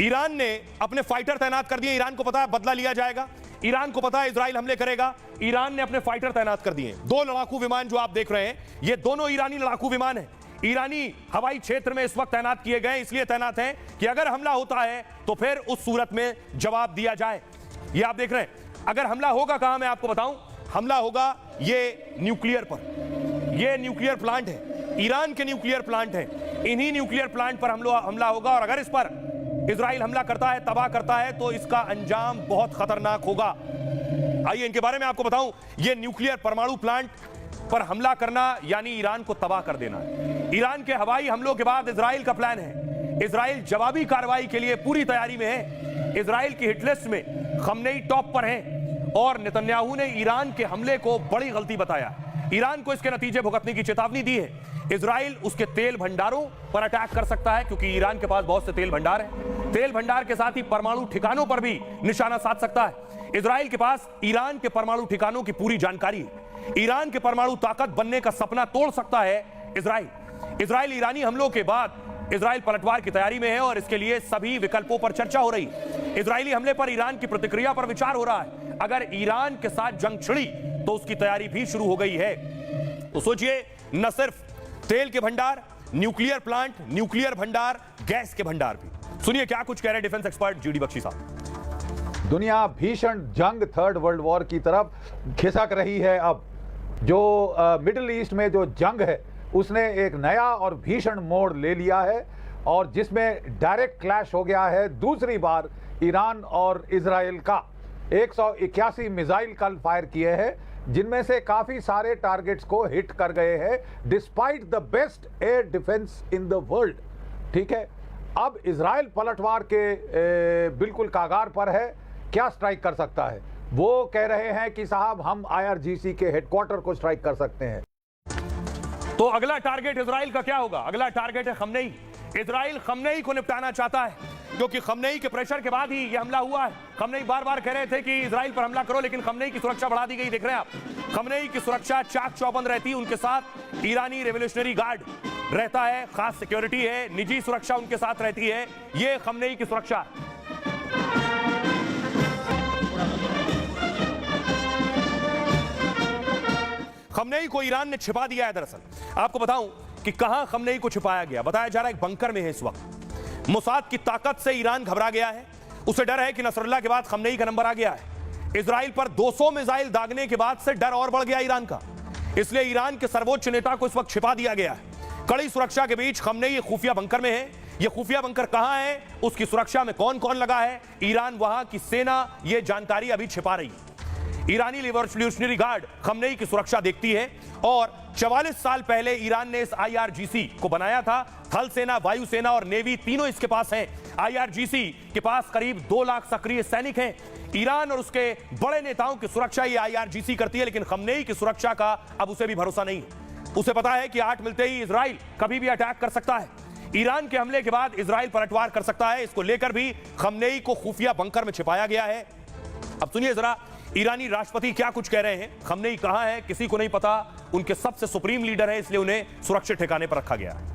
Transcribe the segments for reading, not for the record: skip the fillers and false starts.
Iran ने अपने fighter तैनात कर दिए। ईरान को पता है बदला लिया जाएगा, ईरान को पता है इजराइल हमले करेगा। ईरान ने अपने फाइटर तैनात कर दिए। 2 लड़ाकू विमान जो आप देख रहे हैं, ये दोनों ईरानी लड़ाकू विमान हैं। ईरानी हवाई क्षेत्र में इस वक्त तैनात किए गए, इसलिए तैनात हैं कि अगर हमला होता है तो फिर उस सूरत में जवाब दिया जाए। ये आप देख रहे हैं। अगर हमला होगा कहां, मैं आपको बताऊं, हमला होगा ये न्यूक्लियर पर। ये न्यूक्लियर प्लांट है, ईरान के न्यूक्लियर प्लांट है। इन्हीं न्यूक्लियर प्लांट पर हमला होगा और अगर इस पर इजराइल हमला करता है, तबाह करता है, तो इसका अंजाम बहुत खतरनाक होगा। आइए इनके बारे में आपको बताऊं। ये न्यूक्लियर परमाणु प्लांट पर हमला करना यानी ईरान को तबाह कर देना है। ईरान के हवाई हमलों के बाद इजराइल का प्लान है। इजराइल जवाबी कार्रवाई के लिए पूरी तैयारी में है। इजराइल की हिटलिस्ट में खमनेई टॉप पर है और नेतन्याहू ने ईरान के हमले को बड़ी गलती बताया। ईरान को इसके नतीजे भुगतने की चेतावनी दी है। इजराइल उसके तेल भंडारों पर अटैक कर सकता है, क्योंकि ईरान के पास बहुत से तेल भंडार हैं। तेल भंडार के साथ ही परमाणु ठिकानों पर भी निशाना साध सकता है। इजराइल के पास ईरान के परमाणु ठिकानों की पूरी जानकारी है। ईरान के परमाणु ताकत बनने का सपना तोड़ सकता है इजराइल। ईरानी हमलों के बाद इजराइल पलटवार की तैयारी में है और इसके लिए सभी विकल्पों पर चर्चा हो रही है। इजरायली हमले पर ईरान की प्रतिक्रिया पर विचार हो रहा है। अगर ईरान के साथ जंग छिड़ी तो उसकी तैयारी भी शुरू हो गई है। तो सोचिए, न सिर्फ तेल के भंडार, न्यूक्लियर प्लांट, न्यूक्लियर भंडार, गैस के भंडार भी। सुनिए क्या कुछ कह रहे डिफेंस एक्सपर्ट जीडी बख्शी साहब। दुनिया भीषण जंग, थर्ड वर्ल्ड वॉर की तरफ खिसक रही है। अब जो मिडिल ईस्ट में जो जंग है उसने एक नया और भीषण मोड़ ले लिया है और जिसमें डायरेक्ट क्लैश हो गया है दूसरी बार ईरान और इजराइल का। 181 मिसाइल कल फायर किए हैं, जिनमें से काफी सारे टारगेट्स को हिट कर गए हैं despite the best air defence in the world. ठीक है, अब इजराइल पलटवार के बिल्कुल कागार पर है। क्या स्ट्राइक कर सकता है? वो कह रहे हैं कि साहब हम IRGC के हेडक्वार्टर को स्ट्राइक कर सकते हैं। तो अगला टारगेट इजराइल का क्या होगा? अगला टारगेट है खमनेई। इजराइल खमनेई को निपटाना चाहता है, क्योंकि खमनेई के प्रेशर के बाद ही यह हमला हुआ है। खमनेई बार बार कह रहे थे कि इजराइल पर हमला करो, लेकिन खमनेई की सुरक्षा बढ़ा दी गई। देख रहे हैं आप, खमनेई की सुरक्षा चाक चौबंद रहती है। उनके साथ ईरानी रेवोल्यूशनरी गार्ड रहता है, खास सिक्योरिटी है, निजी सुरक्षा उनके साथ रहती है। यह खमनेई की सुरक्षा। खमनेई को ईरान ने छिपा दिया है। दरअसल आपको बताऊं कि कहां खमनेई को छिपाया गया। बताया जा रहा है एक बंकर में है इस वक्त। मोसाद की ताकत से ईरान घबरा गया है। उसे डर है कि नसरुल्लाह के बाद खमनेई का नंबर आ गया है। इजराइल पर 200 मिसाइल दागने के बाद से डर और बढ़ गया ईरान का। इसलिए ईरान के सर्वोच्च नेता को इस वक्त छिपा दिया गया है। कड़ी सुरक्षा के बीच खमनेई खुफिया बंकर में है। यह खुफिया बंकर कहां है, उसकी सुरक्षा में कौन कौन लगा है, ईरान वहां की सेना यह जानकारी अभी छिपा रही है। ईरानी रिवॉल्यूशनरी गार्ड खमनेई की सुरक्षा देखती है और 44 साल पहले ईरान ने इस IRGC को बनाया था। थल सेना, वायुसेना और नेवी तीनों इसके पास हैं। IRGC के पास करीब 2 लाख सक्रिय सैनिक हैं। ईरान और उसके बड़े नेताओं की सुरक्षा ये IRGC करती है, लेकिन खमनेई की सुरक्षा का अब उसे भी भरोसा नहीं है। उसे पता है कि 8 मिलते ही इजराइल कभी भी अटैक कर सकता है। ईरान के हमले के बाद इजराइल पलटवार कर सकता है। इसको लेकर भी खमनेई को खुफिया बंकर में छिपाया गया है। अब सुनिए जरा ईरानी राष्ट्रपति क्या कुछ कह रहे हैं। खमनेई कहां है किसी को नहीं पता। उनके सबसे सुप्रीम लीडर है, इसलिए उन्हें सुरक्षित ठिकाने पर रखा गया है।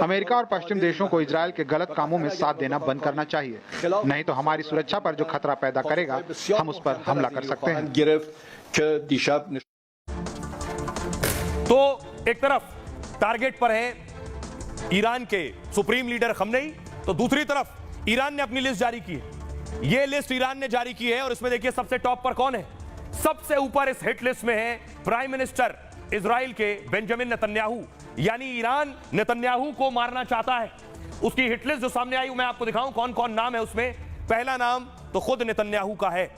अमेरिका और पश्चिम देशों को इजराइल के गलत कामों में साथ देना बंद करना चाहिए, नहीं तो हमारी सुरक्षा पर जो खतरा पैदा करेगा हम उस पर हमला कर सकते हैं। तो एक तरफ टारगेट पर है ईरान के सुप्रीम लीडर खमनेई, तो दूसरी तरफ ईरान ने अपनी लिस्ट जारी की है। यह लिस्ट ईरान ने जारी की है और इसमें देखिए सबसे टॉप पर कौन है। सबसे ऊपर इस हिट लिस्ट में है प्राइम मिनिस्टर इजराइल के बेंजामिन नेतन्याहू। यानी ईरान नेतन्याहू को मारना चाहता है। उसकी हिट लिस्ट जो सामने आई मैं आपको दिखाऊं कौन कौन नाम है उसमें। पहला नाम तो खुद नेतन्याहू का है।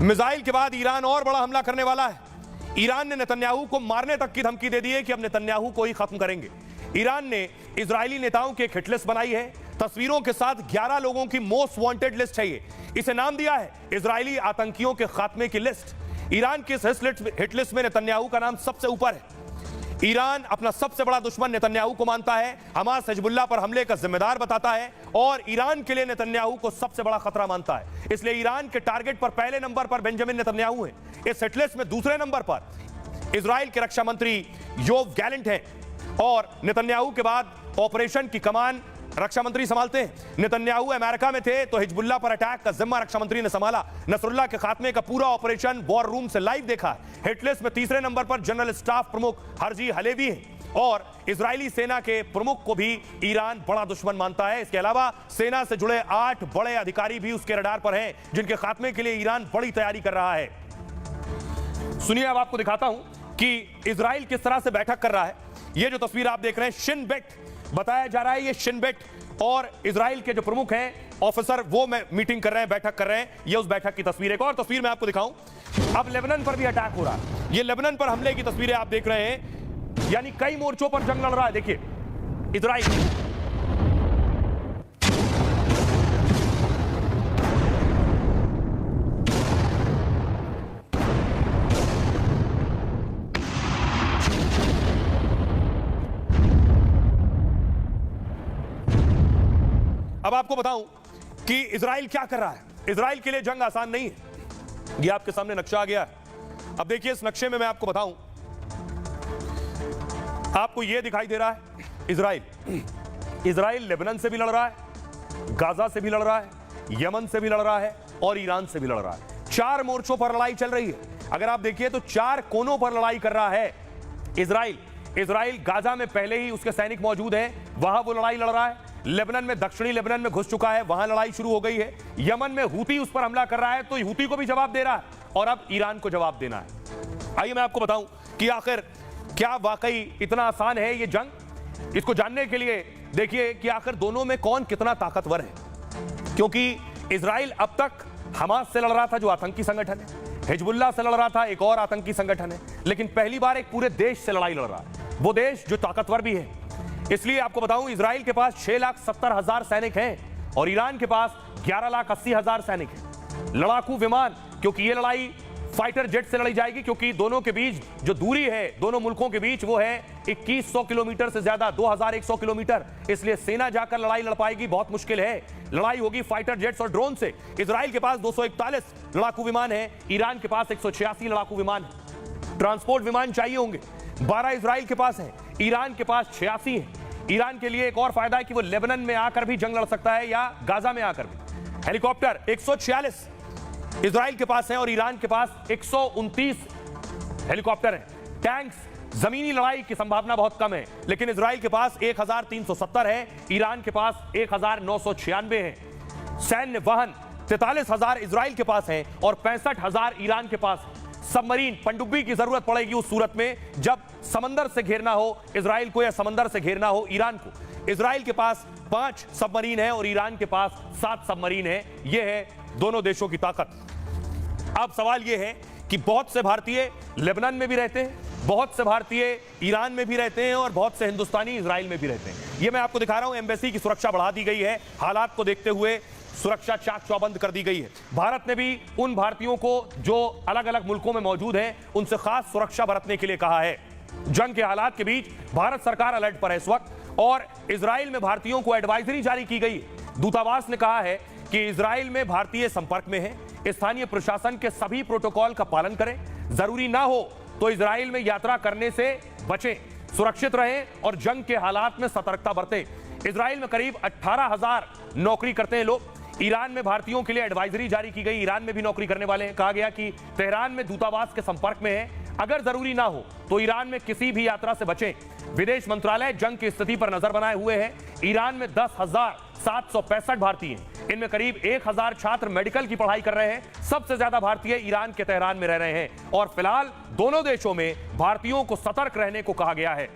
मिसाइल के बाद ईरान और बड़ा हमला करने वाला है। ईरान ने नेतन्याहू को मारने तक की धमकी दे दी है कि अब नेतन्याहू को ही खत्म करेंगे। ईरान ने इजरायली नेताओं की एक हिट लिस्ट बनाई है, तस्वीरों के साथ 11 लोगों की मोस्ट वांटेड लिस्ट है। इसे नाम दिया है इजरायली आतंकियों के खात्मे की लिस्ट। ईरान की इस हिट लिस्ट में नेतन्याहू का नाम सबसे ऊपर है। ईरान अपना सबसे बड़ा दुश्मन नेतन्याहू को मानता है, हमास हिजबुल्लाह पर हमले का जिम्मेदार बताता है और ईरान के लिए नेतन्याहू को सबसे बड़ा खतरा मानता है। इसलिए ईरान के टारगेट पर पहले नंबर पर बेंजामिन नेतन्याहू हैं। इस हिट लिस्ट में दूसरे नंबर पर इजराइल के रक्षा मंत्री योव गैलेंट हैं और नेतन्याहू के बाद ऑपरेशन की कमान रक्षा मंत्री संभालते हैं। नेतन्याहू अमेरिका में थे तो हिजबुल्लाह पर अटैक का जिम्मा रक्षा मंत्री ने संभाला। नसरुल्लाह के खात्मे का पूरा ऑपरेशन वॉर रूम से लाइव देखा। हिटलिस्ट में तीसरे नंबर पर जनरल स्टाफ प्रमुख हर्जी हलेवी हैं और इजरायली सेना के प्रमुख को भी ईरान बड़ा दुश्मन मानता है। इसके अलावा सेना से जुड़े 8 बड़े अधिकारी भी उसके रडार पर हैं, जिनके खात्मे के लिए ईरान बड़ी तैयारी कर रहा है। सुनिए, अब आपको दिखाता हूं कि इजराइल किस तरह से बैठक कर रहा है। यह जो तस्वीर आप देख रहे हैं, शिन बेट बताया जा रहा है, ये शिन बेट और इजराइल के जो प्रमुख हैं ऑफिसर वो मीटिंग कर रहे हैं, बैठक कर रहे हैं। ये उस बैठक की तस्वीर है। एक और तस्वीर मैं आपको दिखाऊं, अब लेबनान पर भी अटैक हो रहा है। ये लेबनान पर हमले की तस्वीरें आप देख रहे हैं, यानी कई मोर्चों पर जंग लड़ रहा है। देखिए इजराइल अब आपको बताऊं कि इजराइल क्या कर रहा है। इजराइल के लिए जंग आसान नहीं है। ये आपके सामने नक्शा आ गया है। अब देखिए इस नक्शे में मैं आपको बताऊं, आपको ये दिखाई दे रहा है इजराइल लेबनान से भी लड़ रहा है, गाजा से भी लड़ रहा है, यमन से भी लड़ रहा है और ईरान से भी लड़ रहा है। 4 मोर्चों पर लड़ाई चल रही है। अगर आप देखिए तो 4 कोनों पर लड़ाई कर रहा है इजराइल। गाजा में पहले ही उसके सैनिक मौजूद हैं, वहां वो लड़ाई लड़ रहा है। लेबनान में, दक्षिणी लेबनान में घुस चुका है, वहां लड़ाई शुरू हो गई है। यमन में हूती उस पर हमला कर रहा है, तो हूती को भी जवाब दे रहा है और अब ईरान को जवाब देना है। आइए मैं आपको बताऊं कि आखिर क्या वाकई इतना आसान है ये जंग। इसको जानने के लिए देखिए कि आखिर दोनों में कौन कितना ताकतवर है, क्योंकि इजराइल अब तक हमास से लड़ रहा था जो आतंकी संगठन है, हिजबुल्लाह से लड़ रहा था एक और आतंकी संगठन है, लेकिन पहली बार एक पूरे देश से लड़ाई लड़ रहा है, वो देश जो ताकतवर भी है। इसलिए आपको बताऊं, इजराइल के पास 6,70,000 सैनिक हैं और ईरान के पास 11,80,000 सैनिक हैं। लड़ाकू विमान, क्योंकि ये लड़ाई फाइटर जेट से लड़ी जाएगी, क्योंकि दोनों के बीच जो दूरी है दोनों मुल्कों के बीच वो है 2100 किलोमीटर से ज्यादा, 2100 किलोमीटर। इसलिए सेना जाकर लड़ाई लड़ पाएगी बहुत मुश्किल है। लड़ाई होगी फाइटर जेट्स और ड्रोन से। इजराइल के पास 241 लड़ाकू विमान है, ईरान के पास 186 लड़ाकू विमान है। ट्रांसपोर्ट विमान चाहिए होंगे, 12 इजराइल के पास है, ईरान के पास 86 है। ईरान के लिए एक और फायदा है कि वो लेबनान में आकर भी जंग लड़ सकता है या गाजा में आकर भी। हेलीकॉप्टर 146 इजराइल के पास है और ईरान के पास 129 हेलीकॉप्टर हैं। टैंक्स, जमीनी लड़ाई की संभावना बहुत कम है, लेकिन इजराइल के पास 1370 है, ईरान के पास 1996 है। सैन्य वाहन 43,000 इजराइल के पास है और 65,000 ईरान के पास। सबमरीन, पनडुब्बी की जरूरत पड़ेगी उस सूरत में जब समंदर से घेरना हो इजराइल को या समंदर से घेरना हो ईरान को। इजराइल के पास 5 सबमरीन है और ईरान के पास 7 सबमरीन है। यह है दोनों देशों की ताकत। अब सवाल यह है कि बहुत से भारतीय लेबनान में भी रहते हैं, बहुत से भारतीय ईरान में भी रहते हैं और बहुत से हिंदुस्तानी इजराइल में भी रहते हैं। यह मैं आपको दिखा रहा हूं, एम्बेसी की सुरक्षा बढ़ा दी गई है। हालात को देखते हुए सुरक्षा चाक चौबंद कर दी गई है। भारत ने भी उन भारतीयों को जो अलग अलग मुल्कों में मौजूद हैं उनसे खास सुरक्षा बरतने के लिए कहा है। जंग के हालात के बीच भारत सरकार अलर्ट पर है इस वक्त और इजराइल में भारतीयों को एडवाइजरी जारी की गई है। दूतावास ने कहा है कि इजराइल में भारतीय संपर्क में है, स्थानीय प्रशासन के सभी प्रोटोकॉल का पालन करें, जरूरी ना हो तो इजराइल में यात्रा करने से बचें, सुरक्षित रहें और जंग के हालात में सतर्कता बरतें। इजराइल में करीब 18,000 नौकरी करते हैं लोग। ईरान में भारतीयों के लिए एडवाइजरी जारी की गई, ईरान में भी नौकरी करने वाले हैं। कहा गया कि तेहरान में दूतावास के संपर्क में है, अगर जरूरी ना हो तो ईरान में किसी भी यात्रा से बचें। विदेश मंत्रालय जंग की स्थिति पर नजर बनाए हुए है। ईरान में 10,765 भारतीय हैं, इनमें करीब 1,000 छात्र मेडिकल की पढ़ाई कर रहे हैं। सबसे ज्यादा भारतीय ईरान के तेहरान में रह रहे हैं और फिलहाल दोनों देशों में भारतीयों को सतर्क रहने को कहा गया है।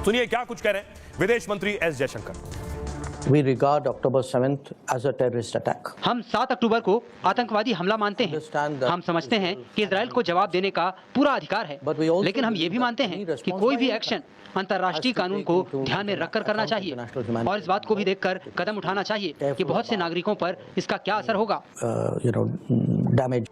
सुनिए क्या कुछ कह रहे हैं विदेश मंत्री S Jaishankar. We regard October 7th as a terrorist attack. हम 7 अक्टूबर को आतंकवादी हमला मानते हैं। हम समझते हैं कि इजराइल को जवाब देने का पूरा अधिकार है, लेकिन हम ये भी मानते हैं कि कोई भी एक्शन अंतर्राष्ट्रीय कानून को ध्यान में रखकर करना चाहिए और इस बात को भी देखकर कदम उठाना चाहिए कि बहुत से नागरिकों पर इसका क्या असर होगा। Damage.